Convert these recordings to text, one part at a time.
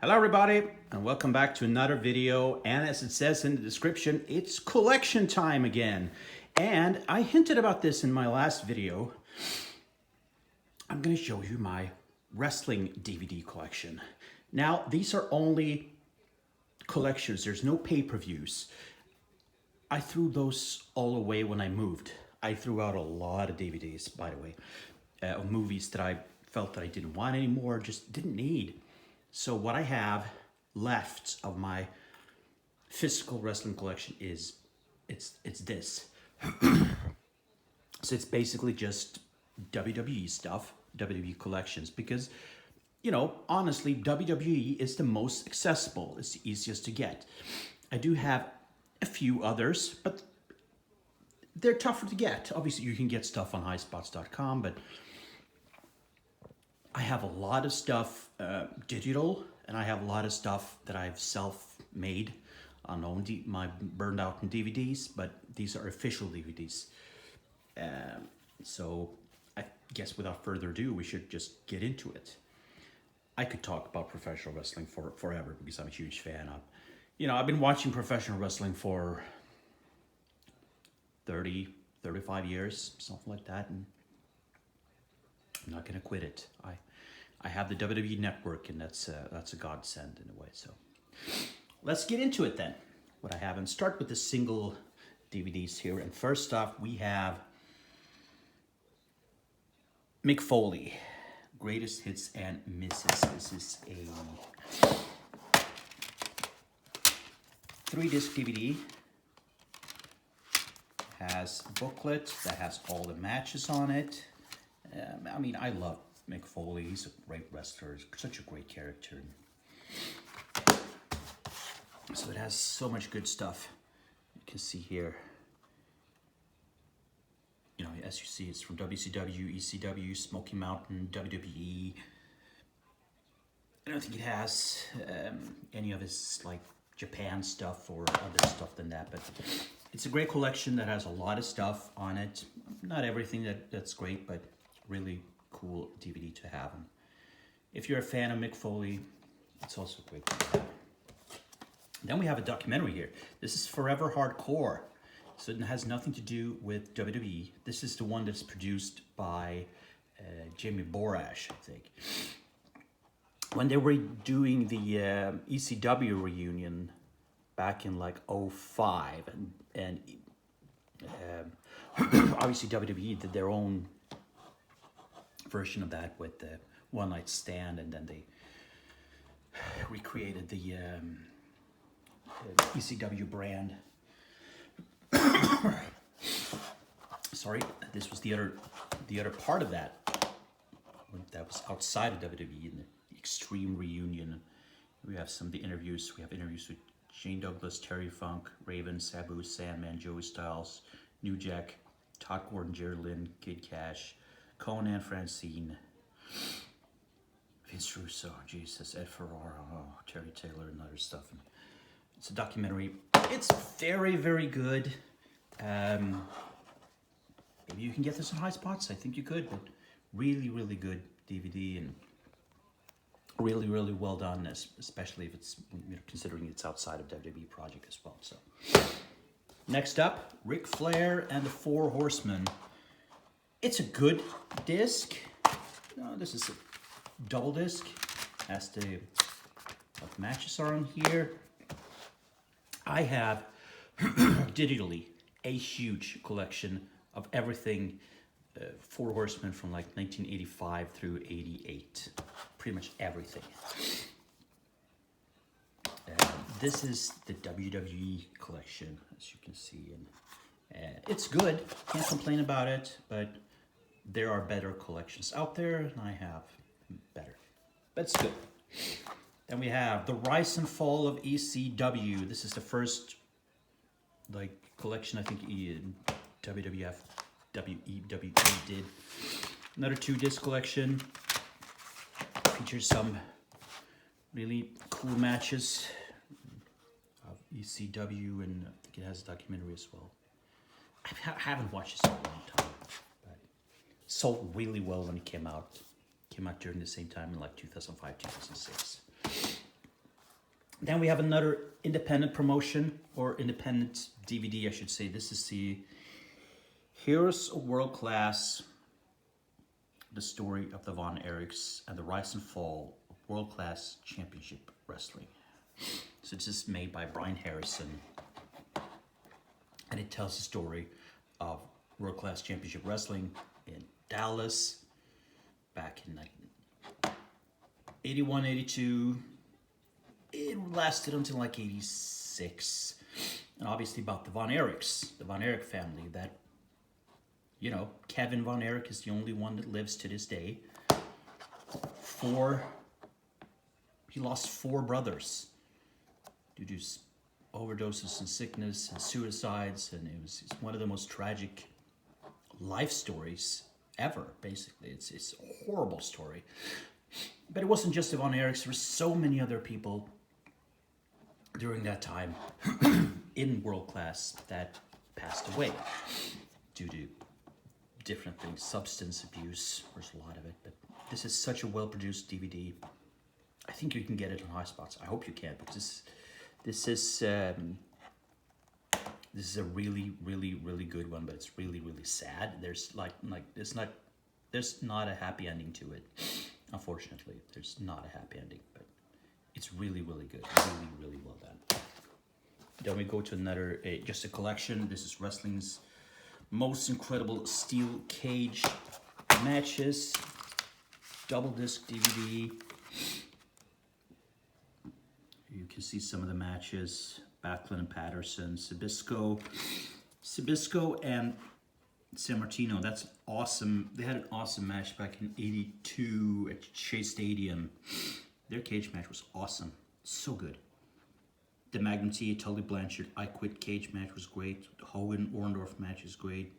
Hello everybody, and welcome back to another video. And as it says in the description, it's collection time again. And I hinted about this in my last video. I'm going to show you my wrestling DVD collection. Now, these are only collections. There's no pay-per-views. I threw those all away when I moved. I threw out a lot of DVDs, by the way, of movies that I felt that I didn't want anymore, just didn't need. So what I have left of my physical wrestling collection is it's this. So it's basically just WWE stuff, WWE collections, because, you know, honestly, WWE is the most accessible. It's the easiest to get. I do have a few others, but they're tougher to get. Obviously, you can get stuff on highspots.com, but I have a lot of stuff digital, and I have a lot of stuff that I've self-made on my burned out DVDs, but these are official DVDs. So I guess without further ado, we should just get into it. I could talk about professional wrestling forever because I'm a huge fan of, you know, I've been watching professional wrestling for 30, 35 years, something like that, and I'm not going to quit it. I have the WWE network, and that's a godsend in a way. So let's get into it then. What I have, and start with the single DVDs here. And first off, we have Mick Foley, Greatest Hits and Misses. This is a 3-disc DVD. Has a booklet that has all the matches on it. I mean, I love Mick Foley. He's a great wrestler, such a great character. So it has so much good stuff. You can see here, you know, as you see, it's from WCW, ECW, Smoky Mountain, WWE. I don't think it has any of his like Japan stuff or other stuff than that, but it's a great collection that has a lot of stuff on it. Not everything that's great, but really cool DVD to have. And if you're a fan of Mick Foley, it's also great to have. Then we have a documentary here. This is Forever Hardcore. So it has nothing to do with WWE. This is the one that's produced by Jamie Borash, I think. When they were doing the ECW reunion back in like 05, and obviously WWE did their own version of that with the One Night Stand, and then they recreated the ECW brand. Sorry, this was the other part of that was outside of WWE in the Extreme Reunion. We have some of the interviews. We have interviews with Shane Douglas, Terry Funk, Raven, Sabu, Sandman, Joey Styles, New Jack, Todd Gordon, Jerry Lynn, Kid Cash, Conan Francine, Vince Russo, Jesus, Ed Ferrara, Terry Taylor, and other stuff. And it's a documentary. It's very, very good. Maybe you can get this on High Spots. I think you could, but really, really good DVD, and really, really well done, especially if it's, you know, considering it's outside of WWE project as well. So next up, Ric Flair and the Four Horsemen. It's a good disc. This is a double disc. As to what matches are on here. I have digitally a huge collection of everything Four Horsemen from like 1985 through 88. Pretty much everything. This is the WWE collection, as you can see. And it's good. Can't complain about it, but there are better collections out there, and I have better. But it's good. Then we have The Rise and Fall of ECW. This is the first like collection I think WWE did. Another 2-disc collection. Features some really cool matches of ECW, and I think it has a documentary as well. I haven't watched this in a long time, but sold really well when it came out. Came out during the same time in like 2005, 2006. Then we have another independent promotion, or independent DVD, I should say. This is the Heroes of World Class, the story of the Von Erichs and the rise and fall of World Class Championship Wrestling. So this is made by Brian Harrison, and it tells the story of World Class Championship Wrestling in Dallas back in 81, 82. It lasted until like 86. And obviously about the Von Erichs, the Von Erich family, that, you know, Kevin Von Erich is the only one that lives to this day. He lost 4 brothers due to overdoses and sickness and suicides, and it's one of the most tragic life stories ever, basically. It's a horrible story. But it wasn't just the Von Erichs. There were so many other people during that time in World Class that passed away due to different things, substance abuse. There's a lot of it, but this is such a well-produced DVD. I think you can get it on high spots. I hope you can, because this is a really, really, really good one, but it's really, really sad. There's there's not a happy ending to it. Unfortunately, there's not a happy ending, but it's really, really good. Really, really well done. Then we go to another, just a collection. This is wrestling's most incredible steel cage matches. Double disc DVD. You can see some of the matches. Backlund and Patterson, Sabisco and San Martino. That's awesome. They had an awesome match back in 82 at Shea Stadium. Their cage match was awesome. So good. The Magnum T, Tully Blanchard, I Quit cage match was great. The Hogan-Orndorff match is great.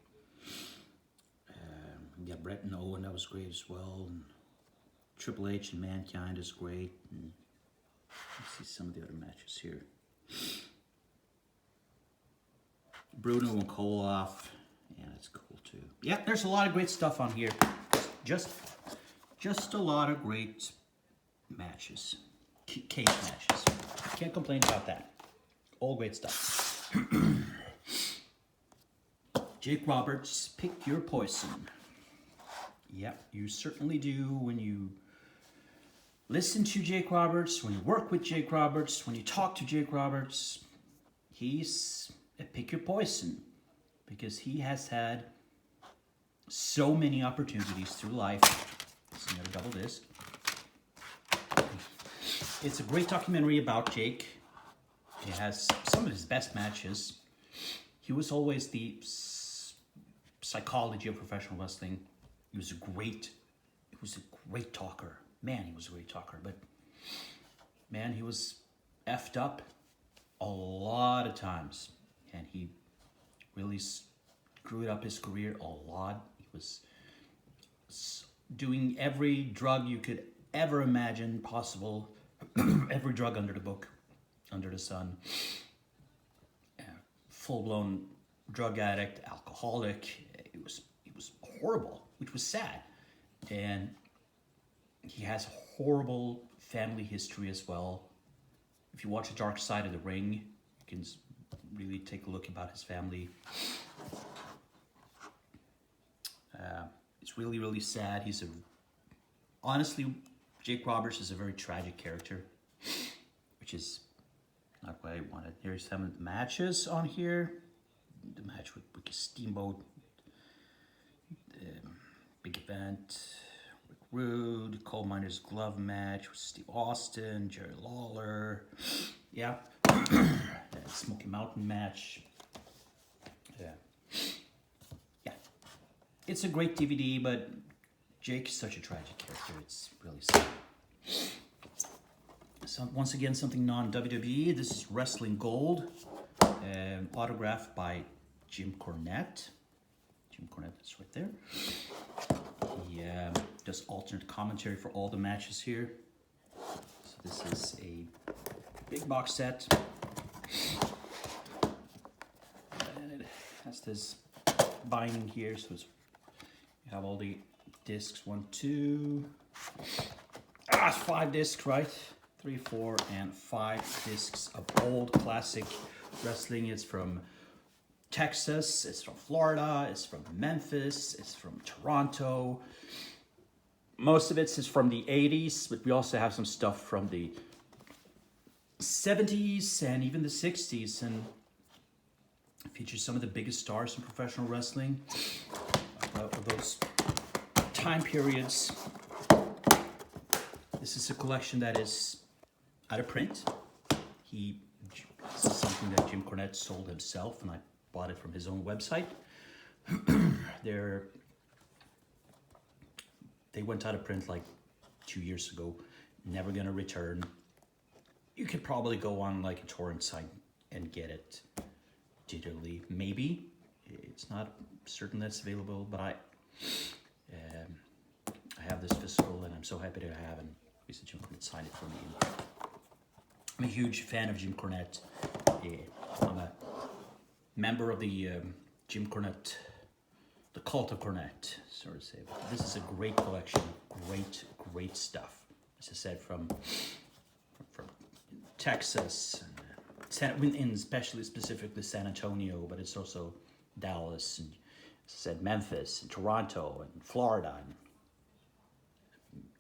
Yeah, Brett and Owen, that was great as well. And Triple H and Mankind is great. And let's see some of the other matches here. Bruno and Koloff. Yeah, that's cool too. Yeah, there's a lot of great stuff on here. Just a lot of great matches. Cage matches. Can't complain about that. All great stuff. Jake Roberts, pick your poison. Yep, you certainly do when you listen to Jake Roberts, when you work with Jake Roberts, when you talk to Jake Roberts. He's a pick your poison, because he has had so many opportunities through life. It's another double disc. It's a great documentary about Jake. It has some of his best matches. He was always the psychology of professional wrestling. He was a great talker. Man, he was a great talker. But man, he was effed up a lot of times, and he really screwed up his career a lot. He was doing every drug you could ever imagine possible. Every drug under the book, under the sun. Full-blown drug addict, alcoholic. It was horrible, which was sad. And he has horrible family history as well. If you watch The Dark Side of the Ring, you can really take a look about his family. It's really, really sad. Honestly, Jake Roberts is a very tragic character, which is not what I wanted. Here's some of the matches on here. The match with Ricky Steamboat, Big Event, Rick Rude, Coal Miner's Glove match with Steve Austin, Jerry Lawler. Yeah. Smoky Mountain match. Yeah. It's a great DVD, but Jake is such a tragic character. It's really sad. So once again, something non-WWE. This is Wrestling Gold, autographed by Jim Cornette. Jim Cornette is right there. He does alternate commentary for all the matches here. So this is a big box set. And it has this binding here, so you have all the discs. 1, 2, 5 discs, right? 3, 4, and 5 discs of old classic wrestling. It's from Texas, it's from Florida, it's from Memphis, it's from Toronto. Most of it is from the 80s, but we also have some stuff from the 70s and even the 60s, and features some of the biggest stars in professional wrestling of those time periods. This is a collection that is out of print. This is something that Jim Cornette sold himself, and I bought it from his own website. They went out of print like 2 years ago. Never gonna return. You could probably go on like a torrent site and get it digitally. Maybe. It's not certain that's available, but I have this physical, and I'm so happy to have, and Mr. Jim Cornette signed it for me. I'm a huge fan of Jim Cornette. I'm a member of the Jim Cornette, the cult of Cornette, so to say. But this is a great collection, great stuff. As I said, from Texas, and especially specifically San Antonio, but it's also Dallas, and as I said, Memphis, and Toronto, and Florida, and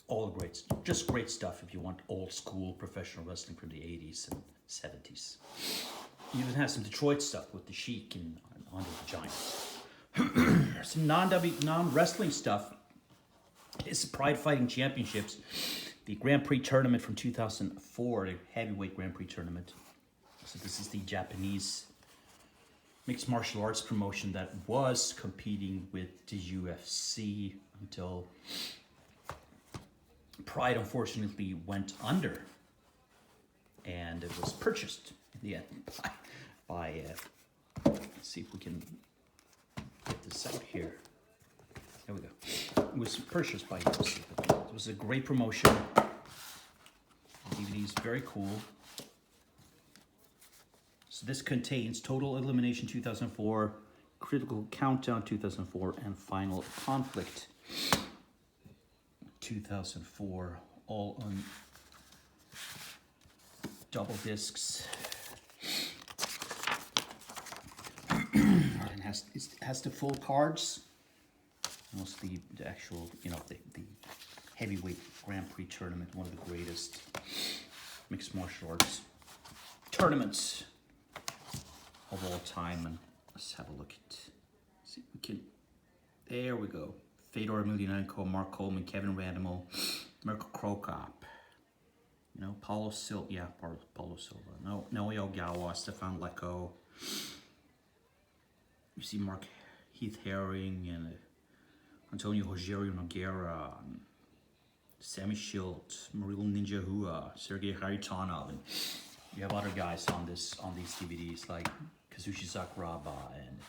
all just great stuff if you want old school professional wrestling from the 80s and 70s. You even have some Detroit stuff with the Sheik and Andre the Giant. Some non-wrestling stuff is the Pride Fighting Championships, the Grand Prix tournament from 2004, the heavyweight Grand Prix tournament. So this is the Japanese mixed martial arts promotion that was competing with the UFC until Pride unfortunately went under, and it was purchased in the end by let's see if we can get this out here. There we go. It was purchased by UFC. It was a great promotion. The DVD is very cool. So this contains Total Elimination 2004, Critical Countdown 2004, and Final Conflict 2004, all on double discs. And it has the full cards. Most the actual, the heavyweight Grand Prix tournament, one of the greatest mixed martial arts tournaments of all time. And let's have a look at, see if we can, there we go. Fedor Emelianenko, Mark Coleman, Kevin Randall, Mirko Krokop, Paulo Silva, Paulo Silva, Noe Ogawa, Stefan Lecco. You see Mark Heath Herring and Antonio Rogerio Nogueira, and Sammy Schilt, Murilo Ninja Hua, Sergei Kharitonov, and you have other guys on these DVDs like Kazushi Sakuraba and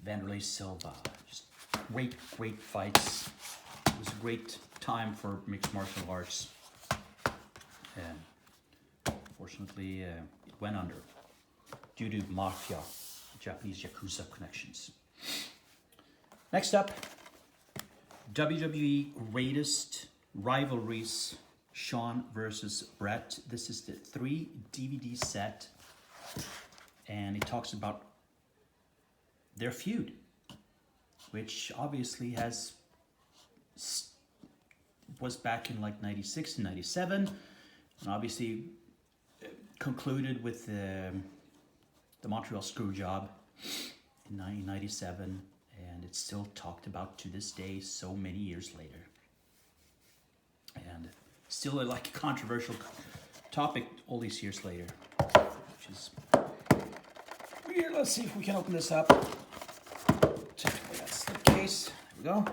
Vanderlei Silva. Just great fights. It was a great time for mixed martial arts. Fortunately, it went under due to mafia, Japanese Yakuza connections. Next up, WWE Greatest Rivalries, Shawn versus Brett. This is the 3 DVD set, and it talks about their feud, which obviously was back in like 96 and 97, and obviously concluded with the Montreal Screwjob in 1997, and it's still talked about to this day, so many years later, and still a controversial topic all these years later, which is weird. Let's see if we can open this up. Typically that's the case. There we go.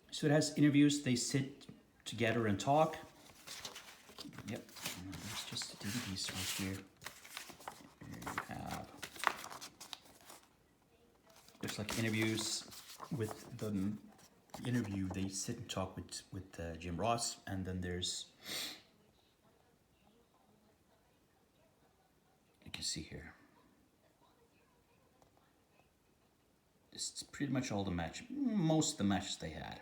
So it has interviews. They sit together and talk. Yep, there's just the DVDs right here. Here you have. There's like interviews with the interview. They sit and talk with Jim Ross, and then there's, you can see here. It's pretty much all the match, most of the matches they had.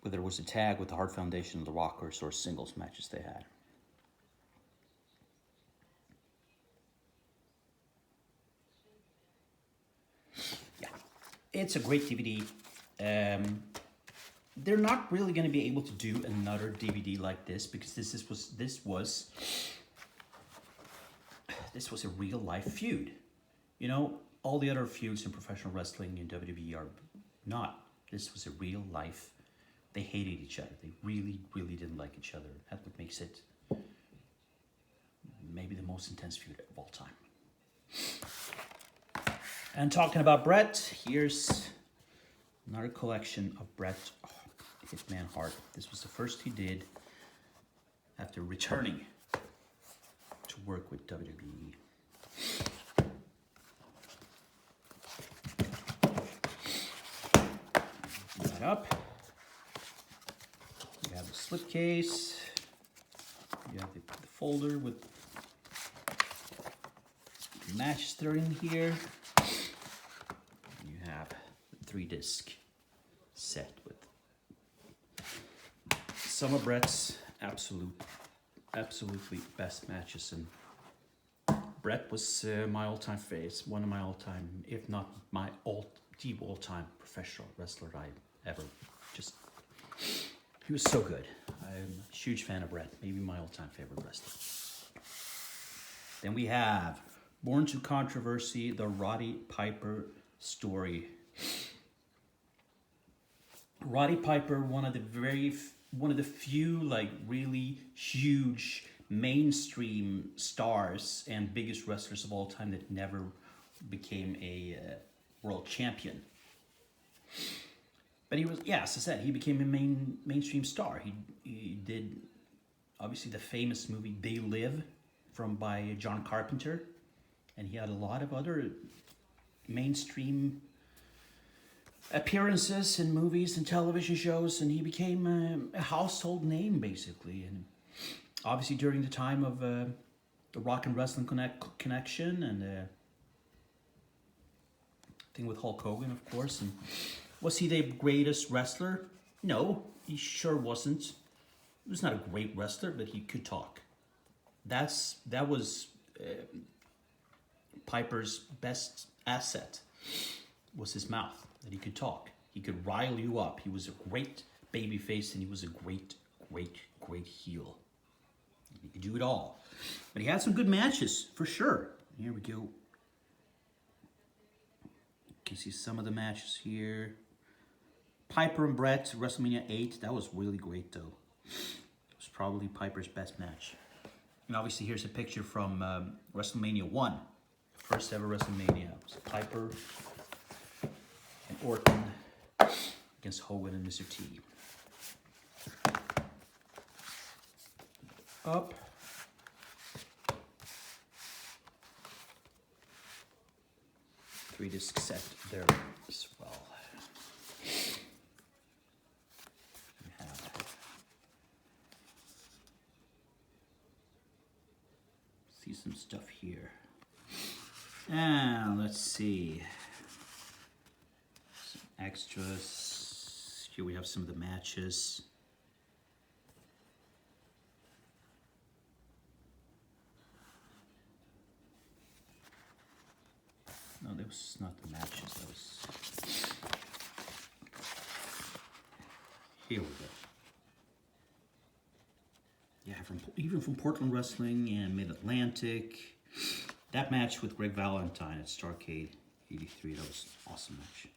Whether it was a tag with the Hart Foundation, the Rockers, or singles matches they had. Yeah, it's a great DVD. They're not really going to be able to do another DVD like this because this was a real life feud. You know, all the other feuds in professional wrestling in WWE are not. This was a real life. They hated each other. They really, really didn't like each other. That's what makes it maybe the most intense feud of all time. And talking about Bret, here's another collection of Bret Hitman Hart. This was the first he did after returning to work with WWE. That up. You have the slipcase. You have the folder with the matches that are in here. You have the 3-disc set with some of Bret's absolutely best matches, and Bret was my all-time favorite, one of my all-time, if not my all-time professional wrestler I ever just. He was so good. I'm a huge fan of Bret, maybe my all-time favorite wrestler. Then we have Born to Controversy, the Roddy Piper story. Roddy Piper, one of the few like really huge mainstream stars and biggest wrestlers of all time that never became a world champion. But he was, yeah, as I said, he became a mainstream star. He did obviously the famous movie They Live by John Carpenter, and he had a lot of other mainstream appearances in movies and television shows, and he became a household name basically. And obviously during the time of the Rock and Wrestling Connection and thing with Hulk Hogan, of course. And was he the greatest wrestler? No, he sure wasn't. He was not a great wrestler, but he could talk. That was Piper's best asset, was his mouth, that he could talk. He could rile you up. He was a great babyface, and he was a great heel. He could do it all. But he had some good matches, for sure. Here we go. You can see some of the matches here. Piper and Bret, WrestleMania 8. That was really great, though. It was probably Piper's best match. And obviously, here's a picture from WrestleMania 1. First ever WrestleMania. It was Piper and Orton against Hogan and Mr. T. Up. Three-disc set there as well. We have see some stuff here. And let's see. Some extras. Here we have some of the matches. No, that was not the matches. That was. Here we go. Yeah, even from Portland Wrestling and Mid-Atlantic. That match with Greg Valentine at Starrcade '83, that was an awesome match.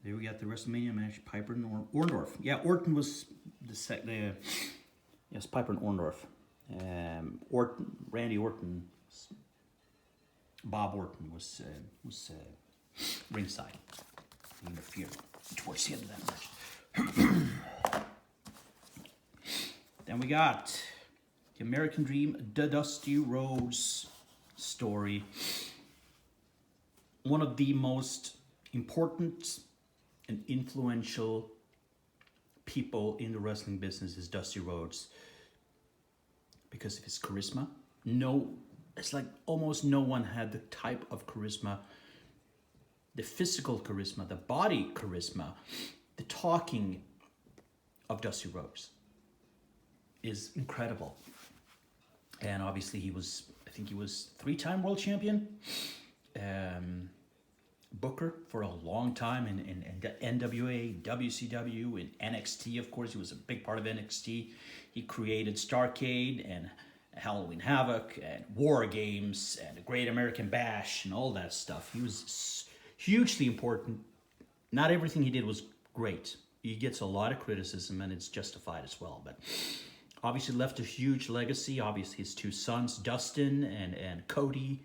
There we got the WrestleMania match, Piper and Orndorff. Yeah, Orton was yes, Piper and Orndorff. Randy Orton, Bob Orton was ringside. He interfered towards the end of that match. Then we got the American Dream, the Dusty Rhodes story. One of the most important and influential people in the wrestling business is Dusty Rhodes because of his charisma. It's like almost no one had the type of charisma the physical charisma, the body charisma, the talking of Dusty Rhodes is incredible. And obviously I think he was 3-time world champion. Booker for a long time in NWA, WCW, and NXT, of course. He was a big part of NXT. He created Starrcade and Halloween Havoc and War Games and the Great American Bash and all that stuff. He was hugely important. Not everything he did was great. He gets a lot of criticism, and it's justified as well. But obviously left a huge legacy. Obviously his 2 sons, Dustin and Cody.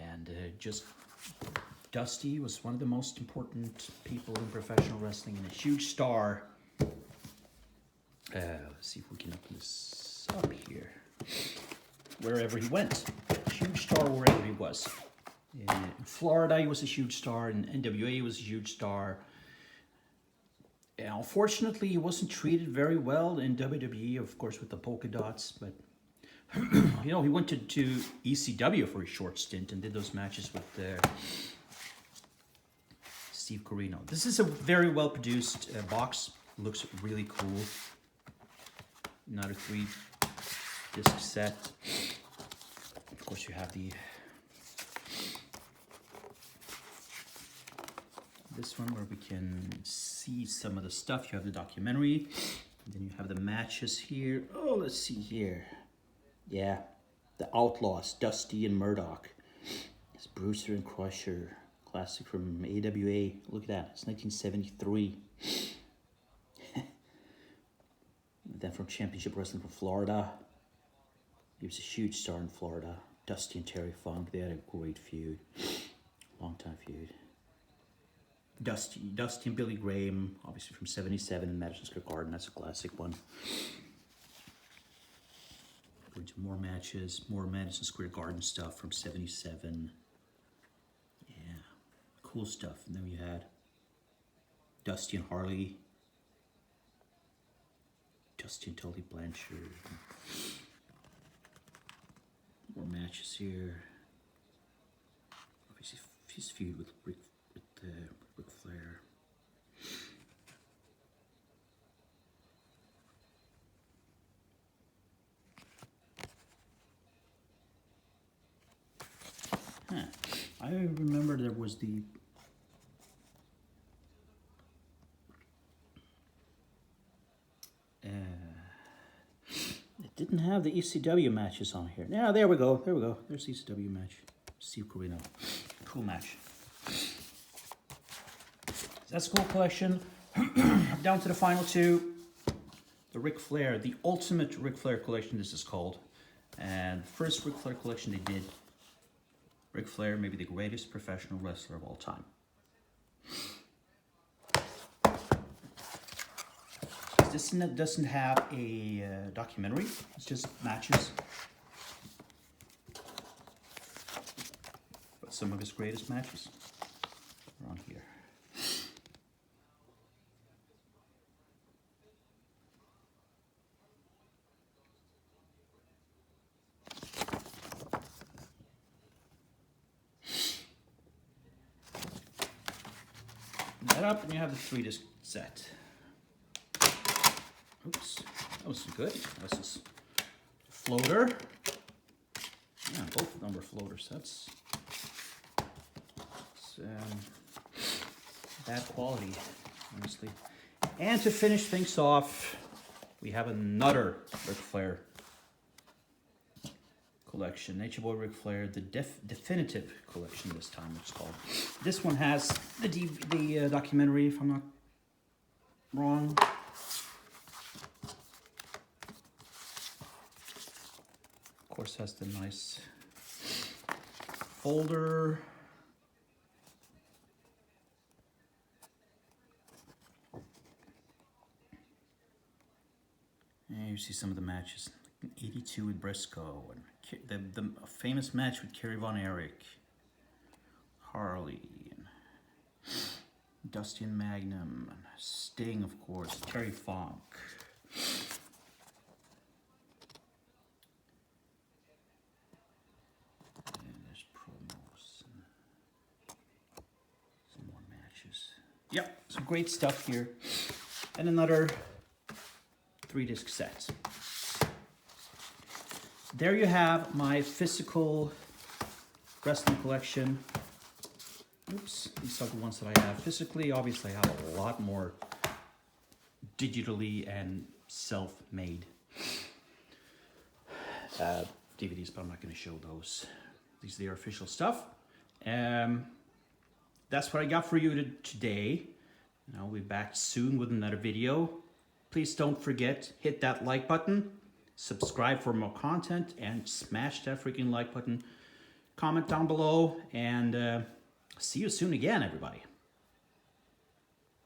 And just Dusty was one of the most important people in professional wrestling and a huge star. Let's see if we can open this up here. Wherever he went, huge star wherever he was. In Florida, he was a huge star. In NWA, he was a huge star. And unfortunately, he wasn't treated very well in WWE, of course, with the polka dots. But you know, he went to ECW for a short stint and did those matches with Steve Corino. This is a very well produced box. Looks really cool. Another 3-disc set. Of course, you have this one where we can see some of the stuff. You have the documentary, and then you have the matches here. Oh, let's see here. Yeah, the Outlaws, Dusty and Murdoch. It's Brewster and Crusher, classic from AWA. Look at that, it's 1973. Then from Championship Wrestling from Florida. He was a huge star in Florida. Dusty and Terry Funk, they had a great feud. Long time feud. Dusty and Billy Graham, obviously from 77 in Madison Square Garden. That's a classic one. Going to more matches, more Madison Square Garden stuff from 77. Yeah, cool stuff. And then we had Dusty and Harley. Dusty and Tully Blanchard. More matches here. Obviously, his feud with Ric Flair. I remember there was the it didn't have the ECW matches on here. Yeah, there we go. There's the ECW match. Steve Corino. Cool match. That's a cool collection. Down to the final 2. The Ric Flair, the Ultimate Ric Flair collection, this is called. And the first Ric Flair collection they did. Ric Flair, maybe the greatest professional wrestler of all time. This doesn't have a documentary. It's just matches. But some of his greatest matches are on here. That up, and you have the 3-disc set. Oops, that was good. This is floater. Yeah, both of them were floaters. That's bad quality, honestly. And to finish things off, we have another Ric Flair collection. Nature Boy Ric Flair, the definitive collection this time, it's called. This one has the documentary, if I'm not wrong. Of course, has the nice folder. And you see some of the matches. 82 with Briscoe, and the famous match with Kerry Von Erich, Harley, and Dusty and Magnum, and Sting, of course, Terry Funk. And there's promos. some great stuff here. And another 3-disc set. There you have my physical wrestling collection. Oops, these are the ones that I have physically. Obviously, I have a lot more digitally and self-made DVDs, but I'm not going to show those. These are the official stuff. That's what I got for you today. I'll be back soon with another video. Please don't forget, hit that like button, subscribe for more content, and smash that freaking like button. Comment down below, and see you soon again, everybody.